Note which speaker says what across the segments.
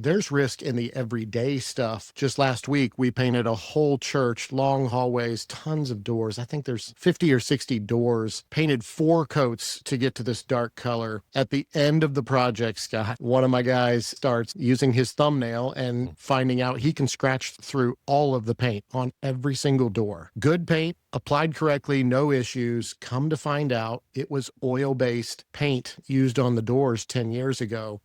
Speaker 1: There's risk in the everyday stuff. Just last week, we painted a whole church, long hallways, tons of doors. I think there's 50 or 60 doors, painted 4 coats to get to this dark color. At the end of the project, Scott, one of my guys starts using his thumbnail and finding out he can scratch through all of the paint on every single door. Good paint, applied correctly, no issues. Come to find out, it was oil-based paint used on the doors 10 years ago.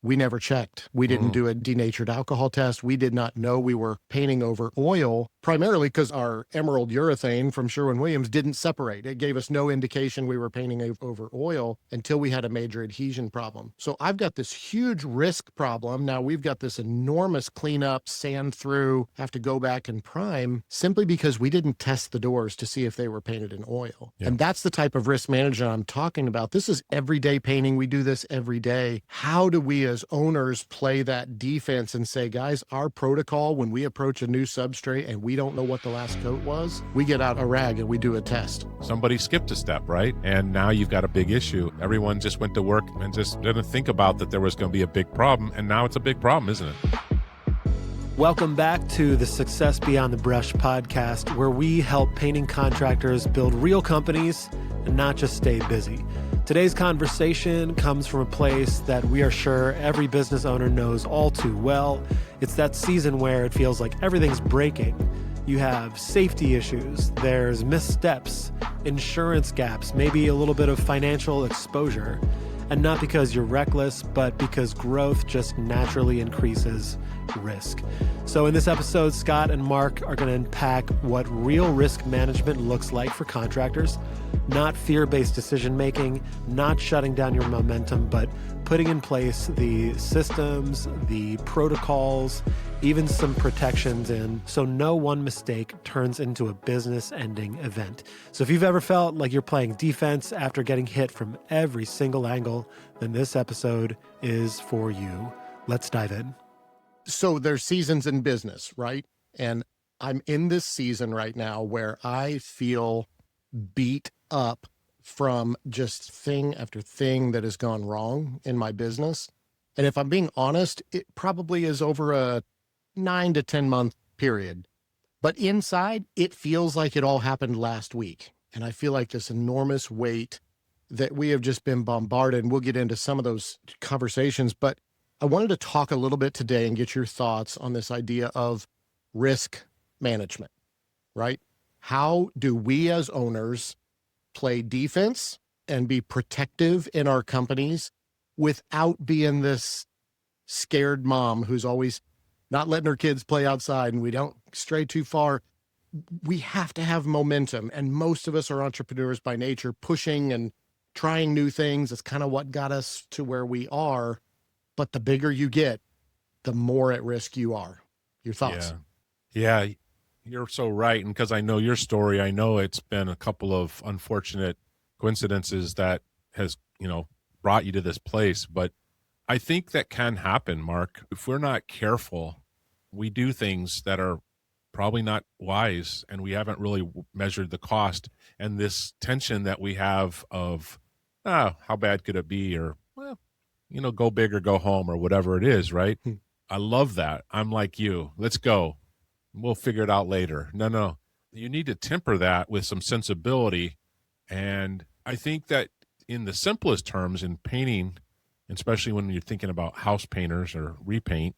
Speaker 1: We never checked. We didn't do a denatured alcohol test. We did not know we were painting over oil, primarily because our emerald urethane from Sherwin-Williams didn't separate. It gave us no indication we were painting over oil until we had a major adhesion problem. So I've got this huge risk problem. Now we've got this enormous cleanup, sand through, have to go back and prime simply because we didn't test the doors to see if they were painted in oil. Yeah. And that's the type of risk management I'm talking about. This is everyday painting. We do this every day. How do we as owners play that defense and say, guys, our protocol when we approach a new substrate and we don't know what the last coat was, we get out a rag and we do a test.
Speaker 2: Somebody skipped a step, right? And now you've got a big issue. Everyone just went to work and just didn't think about that there was going to be a big problem. And now it's a big problem, isn't it?
Speaker 3: Welcome back to the Success Beyond the Brush podcast, where we help painting contractors build real companies and not just stay busy. Today's conversation comes from a place that we are sure every business owner knows all too well. It's that season where it feels like everything's breaking. You have safety issues, there's missteps, insurance gaps, maybe a little bit of financial exposure. And not because you're reckless, but because growth just naturally increases risk. So in this episode, Scott and Mark are going to unpack what real risk management looks like for contractors. Not fear-based decision-making, not shutting down your momentum, but putting in place the systems, the protocols, even some protections in, so no one mistake turns into a business-ending event. So if you've ever felt like you're playing defense after getting hit from every single angle, then this episode is for you. Let's dive in.
Speaker 1: So there's seasons in business, right? And I'm in this season right now where I feel beat up from just thing after thing that has gone wrong in my business. And if I'm being honest, it probably is over a 9 to 10 month period. But inside, it feels like it all happened last week. And I feel like this enormous weight that we have just been bombarded. And we'll get into some of those conversations. But I wanted to talk a little bit today and get your thoughts on this idea of risk management, right? How do we as owners play defense and be protective in our companies without being this scared mom who's always not letting her kids play outside and we don't stray too far? We have to have momentum. And most of us are entrepreneurs by nature, pushing and trying new things. It's kind of what got us to where we are. But the bigger you get, the more at risk you are. Your thoughts?
Speaker 2: Yeah, you're so right. And because I know your story, I know it's been a couple of unfortunate coincidences that has, brought you to this place. But I think that can happen, Mark. If we're not careful, we do things that are probably not wise, and we haven't really measured the cost. And this tension that we have of, how bad could it be? Or, well, go big or go home or whatever it is, right? I love that. I'm like you. Let's go. We'll figure it out later. No. You need to temper that with some sensibility. And I think that in the simplest terms in painting, especially when you're thinking about house painters or repaint,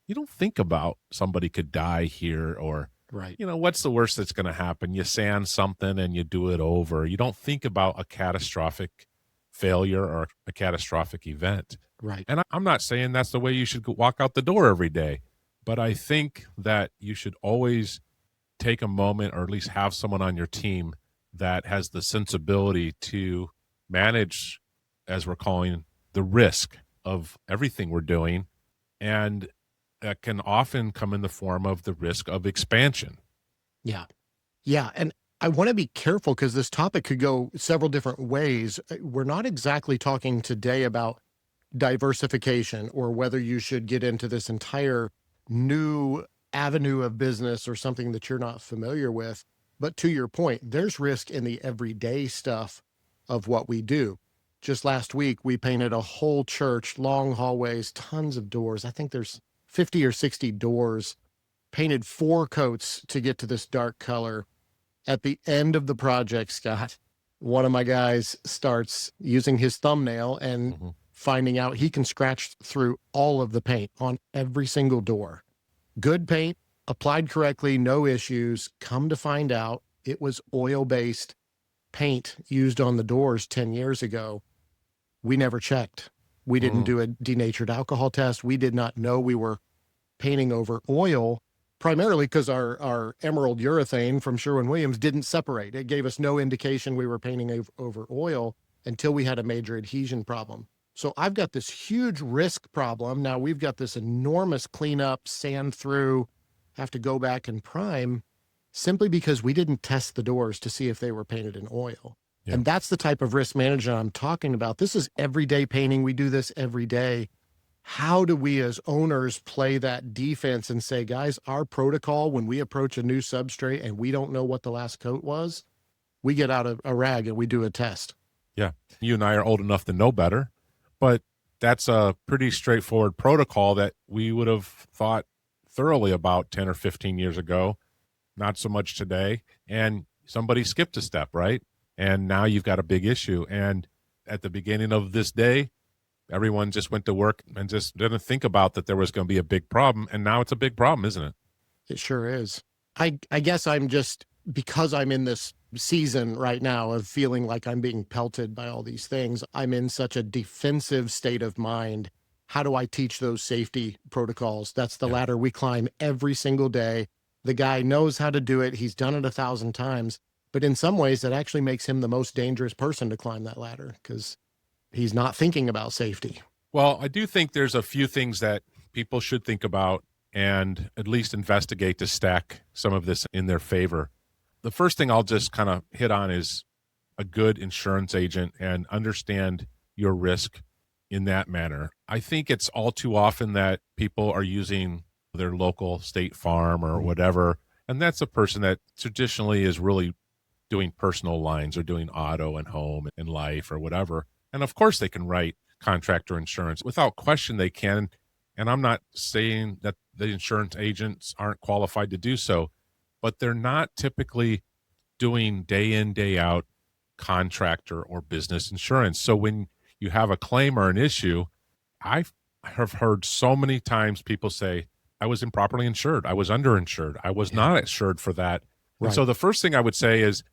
Speaker 2: you don't think about somebody could die here or,
Speaker 1: right.
Speaker 2: What's the worst that's going to happen? You sand something and you do it over. You don't think about a catastrophic failure or a catastrophic event.
Speaker 1: Right.
Speaker 2: And I'm not saying that's the way you should walk out the door every day, but I think that you should always take a moment or at least have someone on your team that has the sensibility to manage, as we're calling, the risk of everything we're doing. And that can often come in the form of the risk of expansion.
Speaker 1: Yeah. And I want to be careful because this topic could go several different ways. We're not exactly talking today about diversification or whether you should get into this entire new avenue of business or something that you're not familiar with. But to your point, there's risk in the everyday stuff of what we do. Just last week, we painted a whole church, long hallways, tons of doors. I think there's 50 or 60 doors, painted 4 coats to get to this dark color. At the end of the project, Scott, one of my guys starts using his thumbnail and finding out he can scratch through all of the paint on every single door. Good paint, applied correctly, no issues. Come to find out, it was oil-based paint used on the doors 10 years ago. We never checked. We didn't do a denatured alcohol test. We did not know we were painting over oil, primarily because our emerald urethane from Sherwin-Williams didn't separate. It gave us no indication we were painting over oil until we had a major adhesion problem. So I've got this huge risk problem. Now we've got this enormous cleanup, sand through, have to go back and prime, simply because we didn't test the doors to see if they were painted in oil. Yeah. And that's the type of risk management I'm talking about. This is everyday painting. We do this every day. How do we as owners play that defense and say, guys, our protocol, when we approach a new substrate and we don't know what the last coat was, we get out a rag and we do a test.
Speaker 2: Yeah. You and I are old enough to know better, but that's a pretty straightforward protocol that we would have thought thoroughly about 10 or 15 years ago. Not so much today. And somebody skipped a step, right? And now you've got a big issue. And at the beginning of this day, everyone just went to work and just didn't think about that there was going to be a big problem. And now it's a big problem, isn't it?
Speaker 1: It sure is. I guess I'm just, because I'm in this season right now of feeling like I'm being pelted by all these things, I'm in such a defensive state of mind. How do I teach those safety protocols? That's the ladder we climb every single day. The guy knows how to do it. He's done it 1,000 times. But in some ways, that actually makes him the most dangerous person to climb that ladder because he's not thinking about safety.
Speaker 2: Well, I do think there's a few things that people should think about and at least investigate to stack some of this in their favor. The first thing I'll just kind of hit on is a good insurance agent and understand your risk in that manner. I think it's all too often that people are using their local State Farm or whatever, and that's a person that traditionally is really doing personal lines or doing auto and home and life or whatever. And of course they can write contractor insurance. Without question they can. And I'm not saying that the insurance agents aren't qualified to do so, but they're not typically doing day in, day out contractor or business insurance. So when you have a claim or an issue, I have heard so many times people say, I was improperly insured. I was underinsured. I was not insured for that. Right. And so the first thing I would say is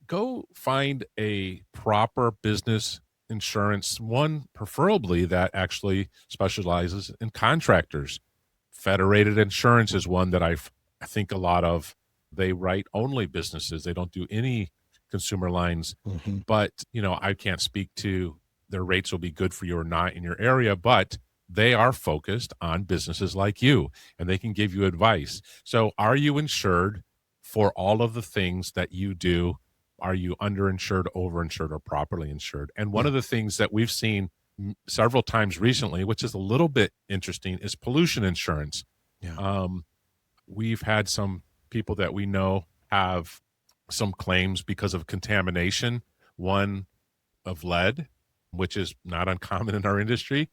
Speaker 2: go find a proper business insurance, one preferably that actually specializes in contractors. Federated Insurance is one that I think a lot of. They write only businesses. They don't do any consumer lines. But, I can't speak to their rates will be good for you or not in your area, but they are focused on businesses like you, and they can give you advice. So are you insured for all of the things that you do? Are you underinsured, overinsured, or properly insured? And one of the things that we've seen several times recently, which is a little bit interesting, is pollution insurance. Yeah. We've had some people that we know have some claims because of contamination, one of lead, which is not uncommon in our industry.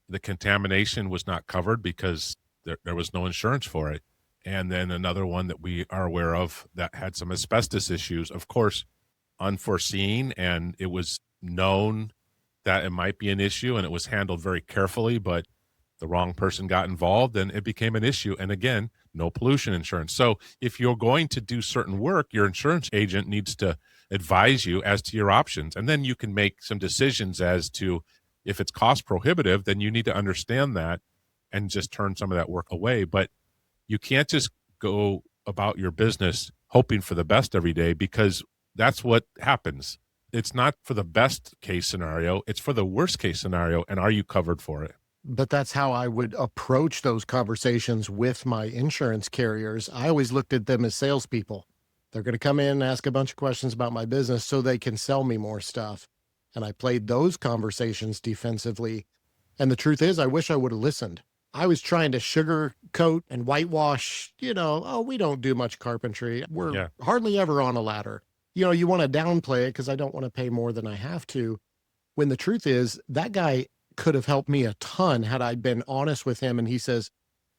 Speaker 2: The contamination was not covered because there was no insurance for it. And then another one that we are aware of that had some asbestos issues, of course, unforeseen, and it was known that it might be an issue, and it was handled very carefully, but the wrong person got involved and it became an issue. And again, no pollution insurance. So if you're going to do certain work, your insurance agent needs to advise you as to your options. And then you can make some decisions as to if it's cost prohibitive, then you need to understand that and just turn some of that work away. But you can't just go about your business hoping for the best every day, because that's what happens. It's not for the best case scenario. It's for the worst case scenario. And are you covered for it?
Speaker 1: But that's how I would approach those conversations with my insurance carriers. I always looked at them as salespeople. They're going to come in and ask a bunch of questions about my business so they can sell me more stuff. And I played those conversations defensively. And the truth is, I wish I would have listened. I was trying to sugarcoat and whitewash, we don't do much carpentry. We're hardly ever on a ladder. You want to downplay it because I don't want to pay more than I have to. When the truth is, that guy could have helped me a ton had I been honest with him. And he says,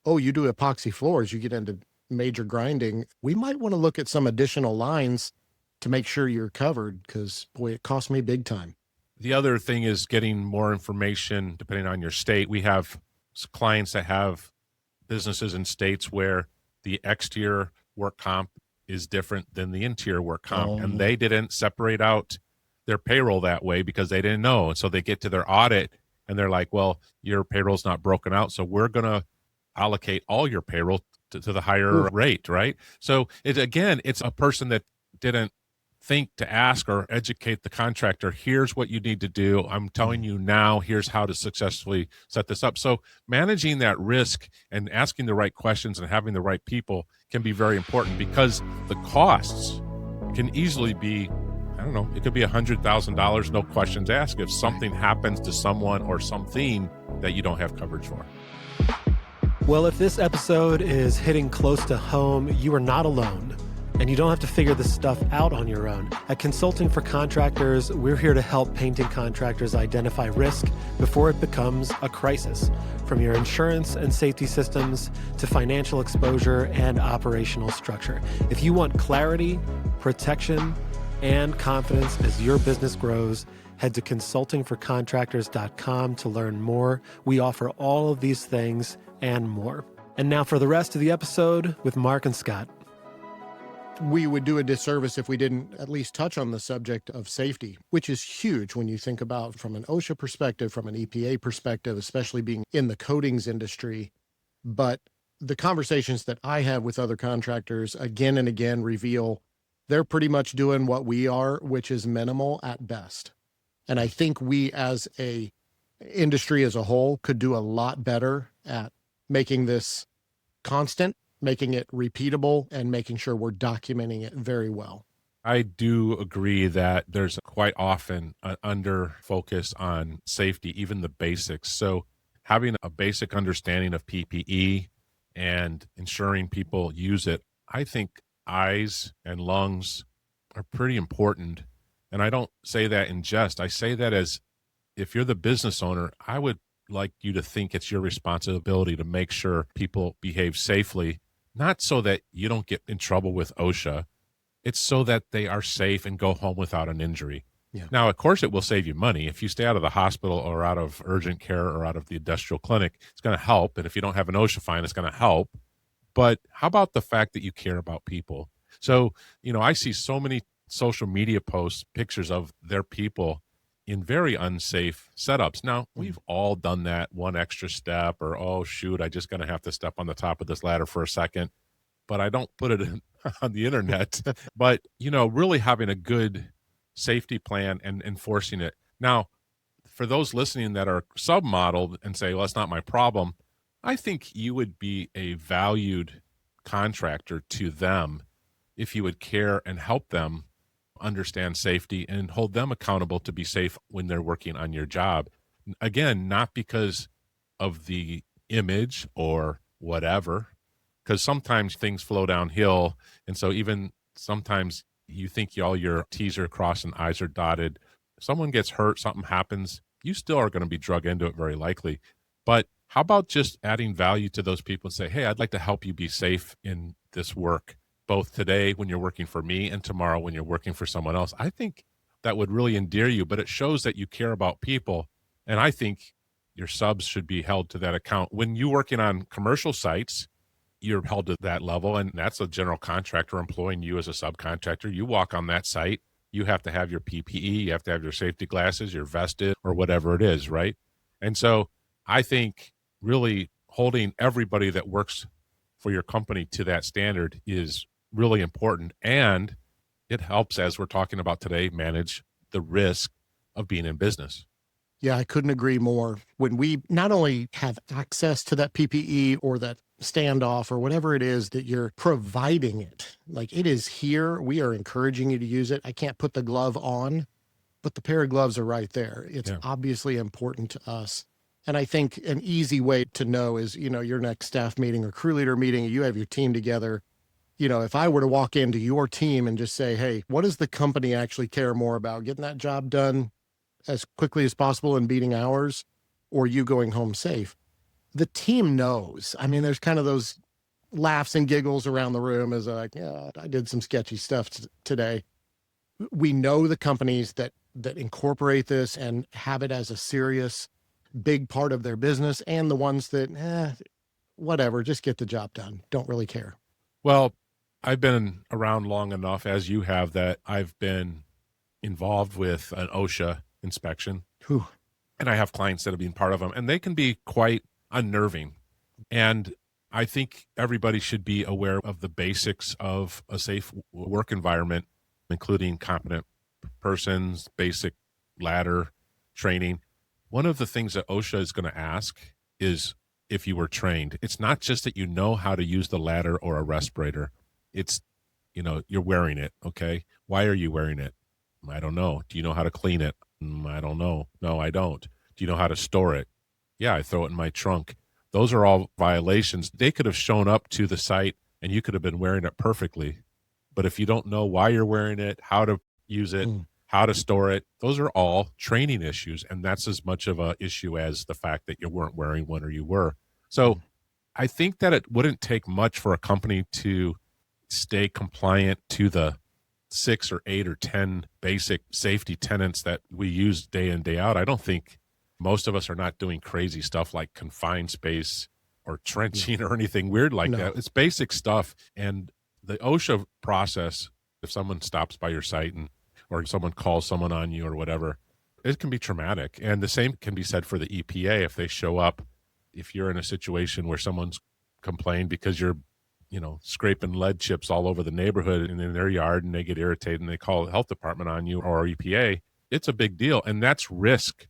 Speaker 1: oh, you do epoxy floors, you get into major grinding, we might want to look at some additional lines to make sure you're covered, because boy, it cost me big time.
Speaker 2: The other thing is getting more information depending on your state. We have clients that have businesses in states where the exterior work comp is different than the interior work comp, and they didn't separate out their payroll that way because they didn't know. And so they get to their audit and they're like, well, your payroll's not broken out, so we're going to allocate all your payroll to the higher rate, right? So it's a person that didn't think to ask or educate the contractor. Here's what you need to do. I'm telling you now, here's how to successfully set this up. So managing that risk and asking the right questions and having the right people can be very important, because the costs can easily be, I don't know, it could be $100,000, no questions asked, if something happens to someone or something that you don't have coverage for.
Speaker 3: Well, if this episode is hitting close to home, you are not alone. And you don't have to figure this stuff out on your own. At Consulting for Contractors, we're here to help painting contractors identify risk before it becomes a crisis. From your insurance and safety systems to financial exposure and operational structure. If you want clarity, protection, and confidence as your business grows, head to consultingforcontractors.com to learn more. We offer all of these things and more. And now for the rest of the episode with Mark and Scott.
Speaker 1: We would do a disservice if we didn't at least touch on the subject of safety, which is huge when you think about from an OSHA perspective, from an EPA perspective, especially being in the coatings industry. But the conversations that I have with other contractors again and again reveal they're pretty much doing what we are, which is minimal at best. And I think we as a industry as a whole could do a lot better at making this constant, making it repeatable, and making sure we're documenting it very well.
Speaker 2: I do agree that there's quite often an under focus on safety, even the basics. So having a basic understanding of PPE and ensuring people use it, I think eyes and lungs are pretty important. And I don't say that in jest. I say that as, if you're the business owner, I would like you to think it's your responsibility to make sure people behave safely. Not so that you don't get in trouble with OSHA. It's so that they are safe and go home without an injury.
Speaker 1: Yeah.
Speaker 2: Now, of course, it will save you money. If you stay out of the hospital or out of urgent care or out of the industrial clinic, it's going to help. And if you don't have an OSHA fine, it's going to help. But how about the fact that you care about people? So, I see so many social media posts, pictures of their people in very unsafe setups. Now, we've all done that one extra step, or, oh, shoot, I just going to have to step on the top of this ladder for a second. But I don't put it on the internet. But, really having a good safety plan and enforcing it. Now, for those listening that are submodeled and say, well, that's not my problem, I think you would be a valued contractor to them if you would care and help them understand safety and hold them accountable to be safe when they're working on your job. Again, not because of the image or whatever, because sometimes things flow downhill. And so even sometimes you think all your T's are crossed and I's are dotted. If someone gets hurt, something happens, you still are going to be drug into it very likely. But how about just adding value to those people and say, hey, I'd like to help you be safe in this work, both today when you're working for me and tomorrow when you're working for someone else. I think that would really endear you, but it shows that you care about people. And I think your subs should be held to that account. When you're working on commercial sites, you're held to that level, and that's a general contractor employing you as a subcontractor. You walk on that site, you have to have your PPE, you have to have your safety glasses, you're vested, or whatever it is, right? And so I think really holding everybody that works for your company to that standard is really important. And it helps, as we're talking about today, manage the risk of being in business.
Speaker 1: Yeah, I couldn't agree more. When we not only have access to that PPE or that standoff or whatever it is that you're providing it, like it is here, we are encouraging you to use it. I can't put the glove on, but the pair of gloves are right there. It's obviously important to us. And I think an easy way to know is, your next staff meeting or crew leader meeting, you have your team together. If I were to walk into your team and just say, hey, what does the company actually care more about? Getting that job done as quickly as possible and beating hours, or you going home safe? the team knows. I mean, there's kind of those laughs and giggles around the room as like, yeah, I did some sketchy stuff today. We know the companies that incorporate this and have it as a serious, big part of their business, and the ones that, whatever, just get the job done. Don't really care.
Speaker 2: Well, I've been around long enough, as you have, that I've been involved with an OSHA inspection.
Speaker 1: Whew.
Speaker 2: And I have clients that have been part of them, and they can be quite unnerving. And I think everybody should be aware of the basics of a safe work environment, including competent persons, basic ladder training. One of the things that OSHA is going to ask is if you were trained. It's not just that you know how to use the ladder or a respirator. It's, you're wearing it. Okay. Why are you wearing it? I don't know. Do you know how to clean it? I don't know. No, I don't. Do you know how to store it? Yeah, I throw it in my trunk. Those are all violations. They could have shown up to the site and you could have been wearing it perfectly. But if you don't know why you're wearing it, how to use it, how to store it, those are all training issues. And that's as much of an issue as the fact that you weren't wearing one or you were. So I think that it wouldn't take much for a company to stay compliant to the 6 or 8 or 10 basic safety tenets that we use day in, day out. I don't think most of us are not doing crazy stuff like confined space or trenching or anything weird like that. It's basic stuff. And the OSHA process, if someone stops by your site or someone calls someone on you or whatever, it can be traumatic. And the same can be said for the EPA. If they show up, if you're in a situation where someone's complained because you're scraping lead chips all over the neighborhood and in their yard, and they get irritated and they call the health department on you or EPA, it's a big deal. And that's risk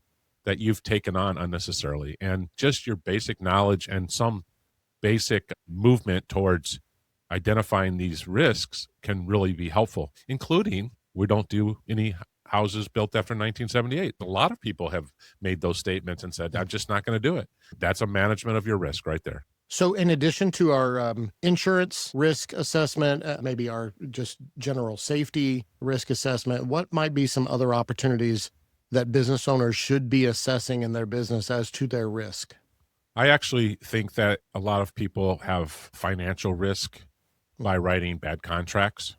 Speaker 2: that you've taken on unnecessarily. And just your basic knowledge and some basic movement towards identifying these risks can really be helpful, including we don't do any houses built after 1978. A lot of people have made those statements and said, I'm just not going to do it. That's a management of your risk right there.
Speaker 1: So in addition to our insurance risk assessment, maybe our just general safety risk assessment, what might be some other opportunities that business owners should be assessing in their business as to their risk?
Speaker 2: I actually think that a lot of people have financial risk by writing bad contracts,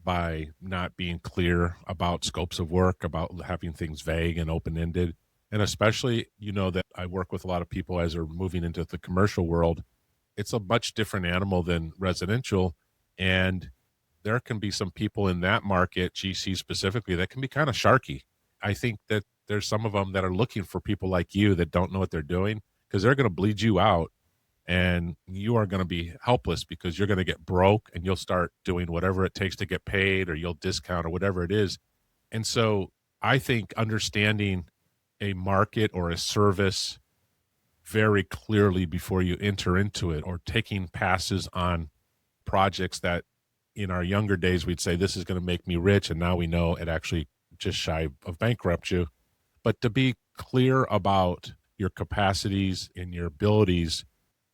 Speaker 2: by not being clear about scopes of work, about having things vague and open-ended. And especially, that I work with a lot of people as they're moving into the commercial world. It's a much different animal than residential. And there can be some people in that market, GC specifically, that can be kind of sharky. I think that there's some of them that are looking for people like you that don't know what they're doing, because they're going to bleed you out and you are going to be helpless because you're going to get broke and you'll start doing whatever it takes to get paid, or you'll discount or whatever it is. And so I think understanding a market or a service very clearly before you enter into it, or taking passes on projects that in our younger days we'd say this is going to make me rich, and now we know it actually just shy of bankrupt you. But to be clear about your capacities and your abilities,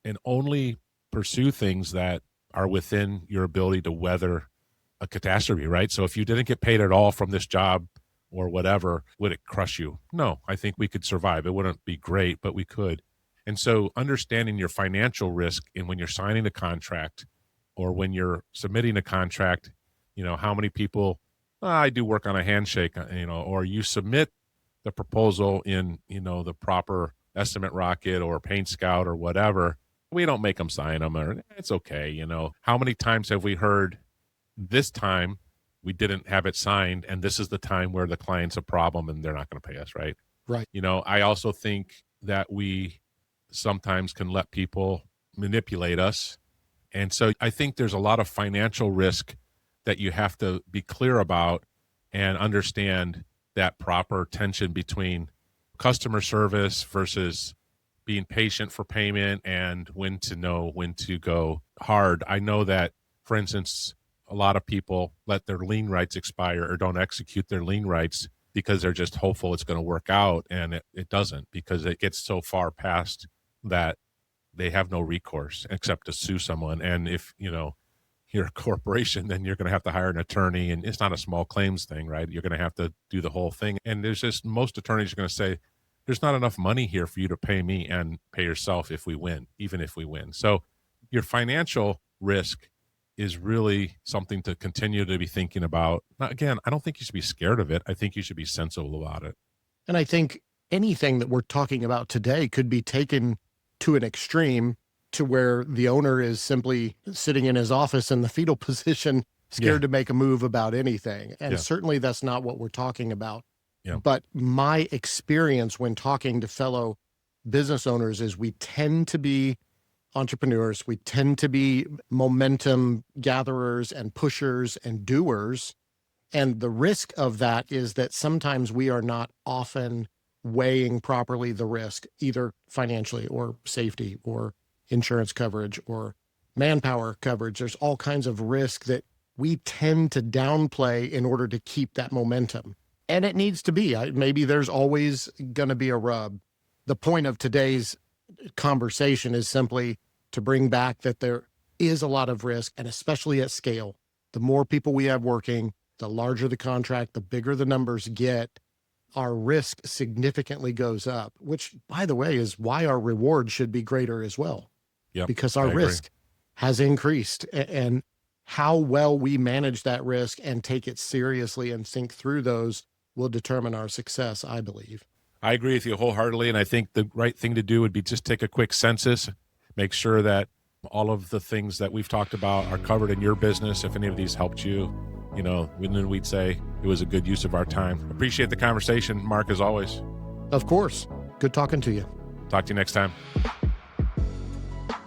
Speaker 2: and only pursue things that are within your ability to weather a catastrophe, right? So if you didn't get paid at all from this job or whatever, would it crush you? No, I think we could survive. It wouldn't be great, but we could. And so understanding your financial risk, and when you're signing a contract or when you're submitting a contract, how many people, I do work on a handshake, or you submit the proposal in, the proper estimate rocket or paint scout or whatever. We don't make them sign them, or it's okay. How many times have we heard this time we didn't have it signed, and this is the time where the client's a problem and they're not going to pay us, right?
Speaker 1: Right.
Speaker 2: I also think that we sometimes can let people manipulate us. And so I think there's a lot of financial risk that you have to be clear about and understand that proper tension between customer service versus being patient for payment, and when to know when to go hard. I know that, for instance, a lot of people let their lien rights expire or don't execute their lien rights because they're just hopeful it's going to work out, and it doesn't, because it gets so far past that they have no recourse except to sue someone. And if you're a corporation, then you're going to have to hire an attorney, and it's not a small claims thing, right? You're going to have to do the whole thing. And there's just, most attorneys are going to say, there's not enough money here for you to pay me and pay yourself if we win, even if we win. So your financial risk is really something to continue to be thinking about. Now, again, I don't think you should be scared of it. I think you should be sensible about it.
Speaker 1: And I think anything that we're talking about today could be taken to an extreme to where the owner is simply sitting in his office in the fetal position, scared to make a move about anything. And certainly that's not what we're talking about.
Speaker 2: Yeah.
Speaker 1: But my experience when talking to fellow business owners is we tend to be entrepreneurs. We tend to be momentum gatherers and pushers and doers. And the risk of that is that sometimes we are not often weighing properly the risk, either financially or safety or insurance coverage or manpower coverage. There's all kinds of risk that we tend to downplay in order to keep that momentum. And it needs to be. Maybe there's always going to be a rub. The point of today's conversation is simply to bring back that there is a lot of risk, and especially at scale. The more people we have working, the larger the contract, the bigger the numbers get, our risk significantly goes up, which, by the way, is why our reward should be greater as well.
Speaker 2: Yep,
Speaker 1: because our risk has increased, and how well we manage that risk and take it seriously and think through those will determine our success, I believe.
Speaker 2: I agree with you wholeheartedly, and I think the right thing to do would be just take a quick census, make sure that all of the things that we've talked about are covered in your business. If any of these helped you, then we'd say it was a good use of our time. Appreciate the conversation, Mark, as always.
Speaker 1: Of course. Good talking to you.
Speaker 2: Talk to you next time.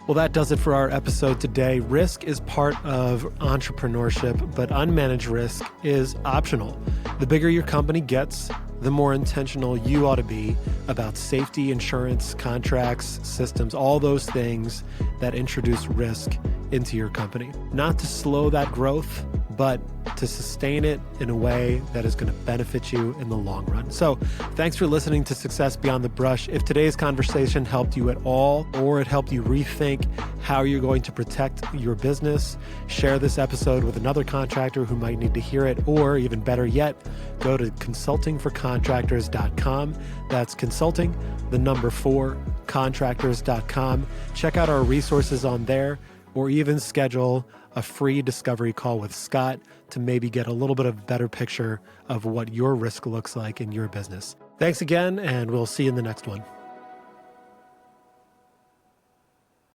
Speaker 3: Well, that does it for our episode today. Risk is part of entrepreneurship, but unmanaged risk is optional. The bigger your company gets, the more intentional you ought to be about safety, insurance, contracts, systems, all those things that introduce risk into your company. Not to slow that growth, but to sustain it in a way that is going to benefit you in the long run. So thanks for listening to Success Beyond the Brush. If today's conversation helped you at all, or it helped you rethink how you're going to protect your business, share this episode with another contractor who might need to hear it, or even better yet, go to consultingforcontractors.com. That's consulting, the number 4, contractors.com. Check out our resources on there, or even schedule a free discovery call with Scott to maybe get a little bit of better picture of what your risk looks like in your business. Thanks again, and we'll see you in the next one.